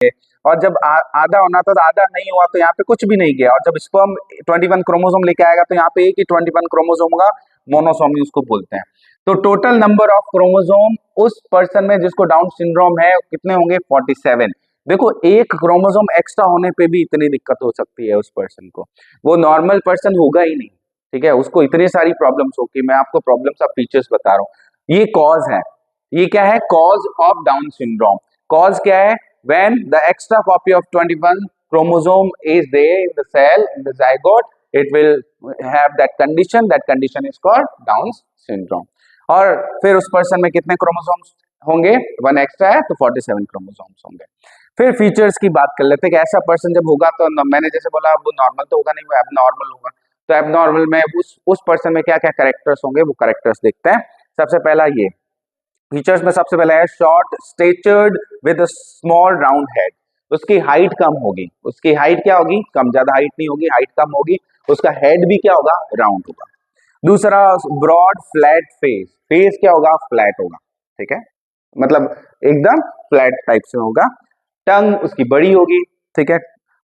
और जब आधा होना था तो आधा नहीं हुआ तो यहाँ पे कुछ भी नहीं गया, और जब स्पर्म 21 क्रोमोसोम लेके आएगा तो यहाँ पे एक ही 21 क्रोमोसोम होगा, मोनोसोमी उसको बोलते हैं। तो टोटल नंबर ऑफ क्रोमोसोम उस पर्सन में जिसको डाउन सिंड्रोम है कितने होंगे? 47। देखो एक क्रोमोसोम एक्स्ट्रा होने पे भी इतनी दिक्कत हो सकती है उस पर्सन को, वो नॉर्मल पर्सन होगा ही नहीं, ठीक है, उसको इतनी सारी प्रॉब्लम्स होगी। मैं आपको प्रॉब्लम्स ऑफ फीचर्स बता रहा हूँ। ये कॉज है, ये क्या है? Cause of down syndrome. Cause क्या है? when the extra copy of 21 chromosome is there in the cell, in the zygote, it will have that condition is called Down syndrome। और फिर उस पर्सन में कितने क्रोमोसोम्स होंगे? 1 एक्स्ट्रा है तो 47 क्रोमोसोम्स होंगे। फिर फीचर्स की बात कर लेते हैं कि ऐसा पर्सन जब होगा तो मैंने जैसे बोला वो नॉर्मल तो होगा नहीं, वो एबनॉर्मल होगा। तो एबनॉर्मल में उस पर्सन में क्या क्या कैरेक्टर्स होंगे, वो कैरेक्टर्स देखते हैं। सबसे पहला ये फीचर्स में सबसे पहले है short statured with small round head. उसकी हाइट कम होगी, उसकी हाइट क्या होगी? कम, ज्यादा हाइट नहीं होगी, हाइट कम होगी। उसका हेड भी क्या होगा? राउंड होगा। दूसरा ब्रॉड फ्लैट फेस, फेस क्या होगा? फ्लैट होगा, ठीक है, मतलब एकदम फ्लैट टाइप से होगा। टंग उसकी बड़ी होगी, ठीक है।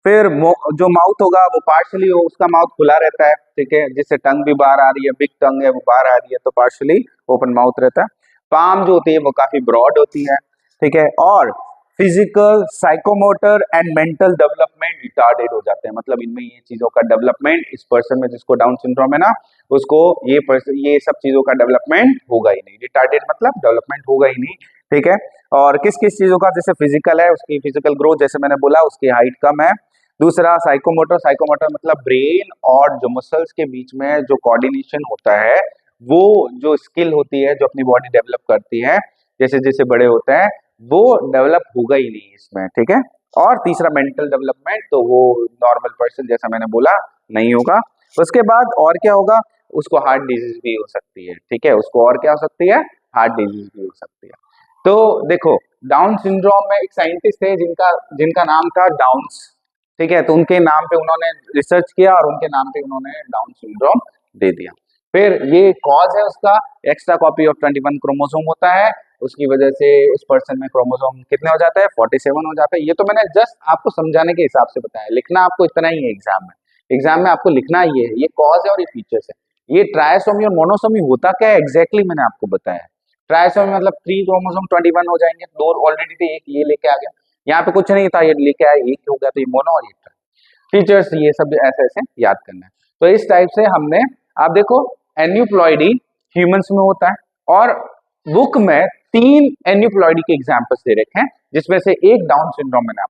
फिर जो माउथ होगा वो पार्शली हो, उसका माउथ खुला रहता है, ठीक है, जिससे टंग भी बाहर आ रही है, बिग टंग है वो बाहर आ रही है, तो पार्शली ओपन माउथ रहता है। पाम जो होती है वो काफी ब्रॉड होती है, ठीक है। और physical, psychomotor and mental development retarded हो जाते हैं, मतलब इनमें ये चीजों का डेवलपमेंट इस पर्सन में जिसको डाउन सिंड्रोम है ना, उसको ये सब चीजों का डेवलपमेंट होगा ही नहीं। रिटार्डेड मतलब डेवलपमेंट होगा ही नहीं, ठीक है। और किस किस चीजों का? जैसे फिजिकल है, उसकी फिजिकल ग्रोथ जैसे मैंने बोला, उसकी हाइट कम है। दूसरा साइकोमोटर, साइकोमोटर मतलब ब्रेन और जो मसल्स के बीच में जो कोऑर्डिनेशन होता है, वो जो स्किल होती है जो अपनी बॉडी डेवलप करती है जैसे जैसे बड़े होते हैं, वो डेवलप होगा ही नहीं इसमें, ठीक है। और तीसरा मेंटल डेवलपमेंट, तो वो नॉर्मल पर्सन जैसा मैंने बोला नहीं होगा। उसके बाद और क्या होगा? उसको हार्ट डिजीज भी हो सकती है, ठीक है, उसको और क्या हो सकती है? हार्ट डिजीज भी हो सकती है। तो देखो डाउन सिंड्रोम में एक साइंटिस्ट थे जिनका जिनका नाम था डाउन्स, ठीक है, तो उनके नाम पे उन्होंने रिसर्च किया और उनके नाम पे उन्होंने डाउन सिंड्रोम दे दिया। फिर ये कॉज है उसका, एक्स्ट्रा कॉपी ऑफ 21 क्रोमोसोम होता है, उसकी वजह से उस पर्सन में क्रोमोसोम कितने हो जाता है? 47 हो जाता है। ये तो मैंने जस्ट आपको समझाने के हिसाब से बताया, लिखना आपको इतना ही है एग्जाम में। एग्जाम में आपको लिखना ये है, ये कॉज है और ये फीचर्स है। ये ट्रायसोमी और मोनोसोमी होता क्या है एग्जैक्टली मैंने आपको बताया। ट्रायसोमी मतलब 3 क्रोमोसोम 21 हो जाएंगे, 2 ऑलरेडी थे, एक ये लेके आ गया। यहाँ पे कुछ नहीं था, ये लेके आया, एक हो गया, तो ये मोनो और ये ट्राई। फीचर्स ये सब ऐसे ऐसे याद करना है। तो इस टाइप से हमने, आप देखो एन्यूप्लॉइडी ह्यूमंस में होता है, और बुक में 3 एन्यूप्लॉइडी के एग्जांपल्स दे रखे हैं, जिसमें से एक डाउन सिंड्रोम मैंने